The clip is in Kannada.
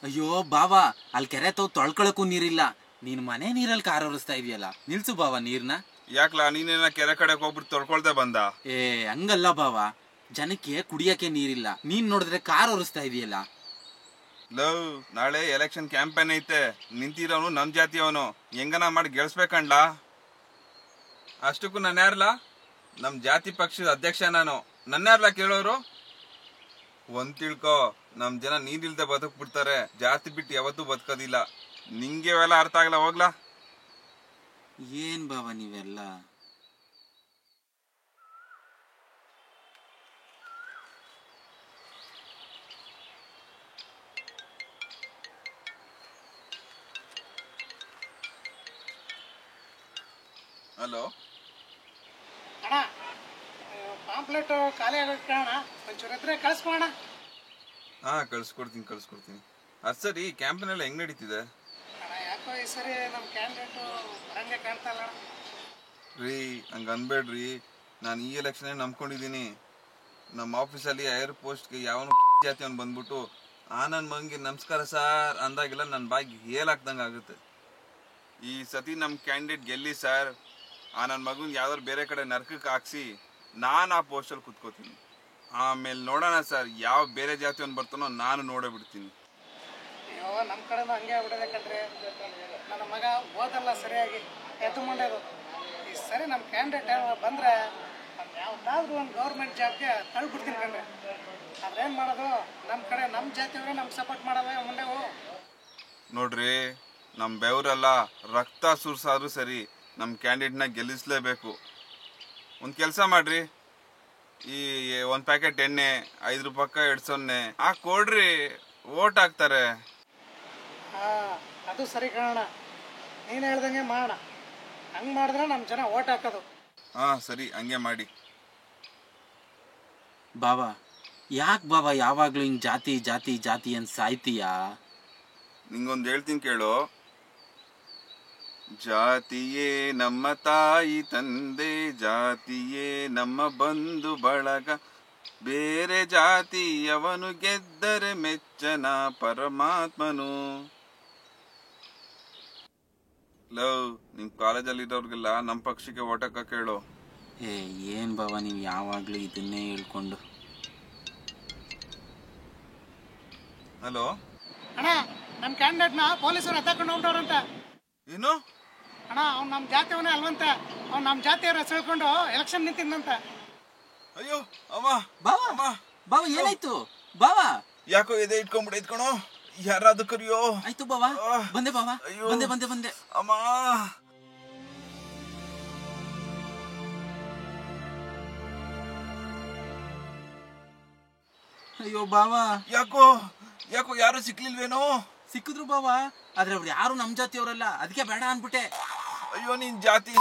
ಅಯ್ಯೋ ಬಾವಾ, ಅಲ್ಲಿ ಕೆರೆ ತಾವ್ ತೊಳ್ಕೊಳಕ್ಕೂ ನೀರಿಲ್ಲ. ನೀನ್ ಮನೆ ನೀರಲ್ಲಿ ಕಾರ್ ಹೊರಿಸ್ತಾ ಇದೆಯಲ್ಲ, ನಿಲ್ಸು ಬಾವಾ ನೀರ್ನ. ಯಾಕ್ಲಾ ನೀನೇನ ಕೆರೆ ಕಡೆಗೆ ಹೋಗ್ಬಿಟ್ಟು ತೊಳ್ಕೊಳ್ದೆ ಬಂದ? ಏ ಹಂಗಲ್ಲ ಬಾವಾ, ಜನಕ್ಕೆ ಕುಡಿಯಕ್ಕೆ ನೀರಿಲ್ಲ, ನೀನ್ ನೋಡಿದ್ರೆ ಕಾರ್ ಹೊರಿಸ್ತಾ ಇದೆಯಲ್ಲ. ಲವ್, ನಾಳೆ ಎಲೆಕ್ಷನ್ ಕ್ಯಾಂಪೇನ್ ಐತೆ, ನಿಂತಿರೋನು ನಮ್ ಜಾತಿಯವನು, ಹೆಂಗನ ಮಾಡಿ ಗೆಲ್ಸ್ಬೇಕಂಡ್ಲಾ. ಅಷ್ಟಕ್ಕೂ ನಾನು ಯಾರ್ಲಾ? ನಮ್ ಜಾತಿ ಪಕ್ಷದ ಅಧ್ಯಕ್ಷ ನಾನು, ನನ್ನ ಯಾರ್ಲಾ ಕೇಳೋರು? ಒಂದ್ ತಿಳ್ಕೊ, ನಮ್ ಜನ ನೀರಿಲ್ದೆ ಬದುಕ್ ಬಿಡ್ತಾರೆ, ಜಾತಿ ಬಿಟ್ಟು ಯಾವತ್ತೂ ಬದುಕೋದಿಲ್ಲ. ನಿಂಗೆ ಅವೆಲ್ಲ ಅರ್ಥ ಆಗಲ್ಲ, ಹೋಗ್ಲಾ. ಏನ್ ಬಾವಾ ನೀವೆಲ್ಲ? ಹಲೋ ಅಣ್ಣ, ಪಾಂಪ್ಲೆಟ್ ಖಾಲಿ ಆಗೋಕೆ ಅಣ್ಣ, ಒಂಚೂರು ಇದ್ರೆ ಕಳಿಸ್ಕೊಣ. ಹಾ, ಕಳ್ಸ್ಕೊಡ್ತೀನಿ. ಅದ್ ಸರಿ, ಕ್ಯಾಂಪೇನ್ ಎಲ್ಲ ಹೆಂಗ್ ನಡೀತಿದೆ? ಅಣ್ಣ ಯಾಕೋ ಈ ಸರಿ ನಮ್ಮ ಕ್ಯಾಂಡಿಡೇಟು ಬರಂಗೆ ಕಾಣ್ತಾ ಇಲ್ಲ ಅಣ್ಣ. ರೀ, ಹಂಗ ಅನ್ಬೇಡ್ರಿ. ನಾನು ಈ ಎಲೆಕ್ಷನ್ ನಂಬ್ಕೊಂಡಿದ್ದೀನಿ. ನಮ್ಮ ಆಫೀಸಲ್ಲಿ ಏರ್ ಪೋಸ್ಟ್ಗೆ ಯಾವನು ಜಾತಿ ಅವ್ನು ಬಂದ್ಬಿಟ್ಟು ನನ್ನ ಮಗನಿಗೆ ನಮಸ್ಕಾರ ಸಾರ್ ಅಂದಾಗೆಲ್ಲ ನನ್ನ ಬಾಯಿಗೆ ಹೇಳಾಕ್ದಂಗೆ ಆಗುತ್ತೆ. ಈ ಸತಿ ನಮ್ಮ ಕ್ಯಾಂಡಿಡೇಟ್ ಗೆಲ್ಲಿ ಸರ್. ನನ್ನ ಮಗನಿಗೆ ಯಾವ್ದಾದ್ರು ಬೇರೆ ಕಡೆ ನರ್ಕಕ್ಕೆ ಹಾಕ್ಸಿ ನಾನು ಆ ಪೋಸ್ಟಲ್ಲಿ ಕುತ್ಕೋತೀನಿ. ಆಮೇಲೆ ನೋಡೋಣ ಸರ್, ಯಾವ ಬೇರೆ ಜಾತಿಯವನು ಬರ್ತಾನೋ ನಾನು ನೋಡೇ ಬಿಡ್ತೀನಿ. ಅಯ್ಯೋ, ನಮ್ಮ ಕಡೆನೂ ಹಂಗೆ ಆಗ್ಬಿಟ್ಟಿದೆ ಕಣ್ರಿ. ನನ್ನ ಮಗ ಓದಲ್ಲ ಸರಿಯಾಗಿ, ಎದ್ದು ಮಂಡ್ಯದು. ಈ ಸರಿ ನಮ್ಮ ಕ್ಯಾಂಡಿಡೇಟ್ ಬಂದರೆ ಯಾವ್ದಾದ್ರು ಒಂದು ಗೌರ್ಮೆಂಟ್ ಜಾಬ್ಗೆ ತಳ್ಬಿಡ್ತೀನಿ ಕಣ್ರಿ. ಅದೇನು ಮಾಡೋದು, ನಮ್ಮ ಕಡೆ ನಮ್ಮ ಜಾತಿಯವರೇ ನಮ್ಗೆ ಸಪೋರ್ಟ್ ಮಾಡಲ್ಲ ಮುಂದೆವು. ನೋಡ್ರಿ, ನಮ್ಮ ಬೆವರಲ್ಲ ರಕ್ತ ಸುರ್ಸಾದ್ರೂ ಸರಿ, ನಮ್ಮ ಕ್ಯಾಂಡಿಡೇಟ್ನ ಗೆಲ್ಲಿಸ್ಲೇಬೇಕು. ಒಂದು ಕೆಲಸ ಮಾಡ್ರಿ, ಈ 1 ಪ್ಯಾಕೆಟ್ ಎಣ್ಣೆ 5 ರೂಪಾಯಿ 200 ಕೊಡ್ರಿ, ಓಟ್ ಹಾಕ್ತಾರೆ. ಹಾಂ, ಅದು ಸರಿ ಕಾಣೋಣ. ನೀನು ಹೇಳ್ದಂಗೆ ಮಾಡೋಣ. ಹಂಗೆ ಮಾಡಿದ್ರೆ ನಮ್ಮ ಜನ ಓಟ್ ಹಾಕೋದು. ಹಾಂ ಸರಿ, ಹಂಗೆ ಮಾಡಿ. ಬಾವಾ, ಯಾಕೆ ಬಾವಾ ಯಾವಾಗ್ಲೂ ಹಿಂಗ್ ಜಾತಿ ಜಾತಿ ಜಾತಿ ಅಂತ ಸಾಯ್ತೀಯಾ? ನಿಂಗೊಂದು ಹೇಳ್ತೀನಿ ಕೇಳು. ಜಾತಿಯೇ ನಮ್ಮ ತಾಯಿ ತಂದೆ, ಜಾತಿಯೇ ನಮ್ಮ ಬಂಧು ಬಳಗ, ಬೇರೆ ಜಾತಿಯವನು ಗೆದ್ದರೆ ಮೆಚ್ಚನ ಪರಮಾತ್ಮನು. ಲವ್, ನಿಮ್ ಕಾಲೇಜಲ್ಲಿರೋರ್ಗೆಲ್ಲ ನಮ್ಮ ಪಕ್ಷಕ್ಕೆ ಓಟ್ ಹಾಕ ಕೇಳು. ಏನ್ ಬಾವಾ ನೀವು ಯಾವಾಗ್ಲೂ ಇದನ್ನೇ ಹೇಳ್ಕೊಂಡು. ಹಲೋ ಅಣ್ಣ, ನಮ್ಮ ಕ್ಯಾಂಡಿಡೇಟ್ನ ಪೊಲೀಸರು ಎತ್ತಾಕೊಂಡು ಹೋಗ್ಬಿಟ್ಟವ್ರಂತ. ಏನು? ಅಣ್ಣ, ಅವ್ನು ನಮ್ಮ ಜಾತಿಯವನೇ ಅಲ್ವಂತ. ಅವ್ನು ನಮ್ಮ ಜಾತಿಯವ್ರ ಹೆಸಳ್ಕೊಂಡು ಎಲೆಕ್ಷನ್ ನಿಂತಿದ್ದಂತ. ಅಯ್ಯೋ ಅಮ್ಮ, ಬಾವಾ ಅಮ್ಮ, ಬಾವಾ ಏನಾಯ್ತು ಬಾವಾ? ಯಾಕೋ ಎದೆ ಇಟ್ಕೊಂಡ್ಬಿಡೈತ್ಕಣೋ, ಯಾರಾದ್ರೂ ಕರಿಯೋ. ಆಯ್ತು ಬಾವಾ, ಬಂದೆ ಬಾವಾ, ಬಂದೆ. ಅಮ್ಮ, ಅಯ್ಯೋ ಬಾವಾ, ಯಾಕೋ ಯಾರು ಸಿಕ್ಲಿಲ್ವೇನೋ? ಸಿಕ್ಕಿದ್ರು ಬಾವಾ, ಆದ್ರೆ ಅವ್ರು ಯಾರು ನಮ್ ಜಾತಿಯವರಲ್ಲ, ಅದಕ್ಕೆ ಬೇಡ ಅನ್ಬಿಟ್ಟೆ. ಅಯ್ಯೋ, ನಿನ್ ಜಾತಿ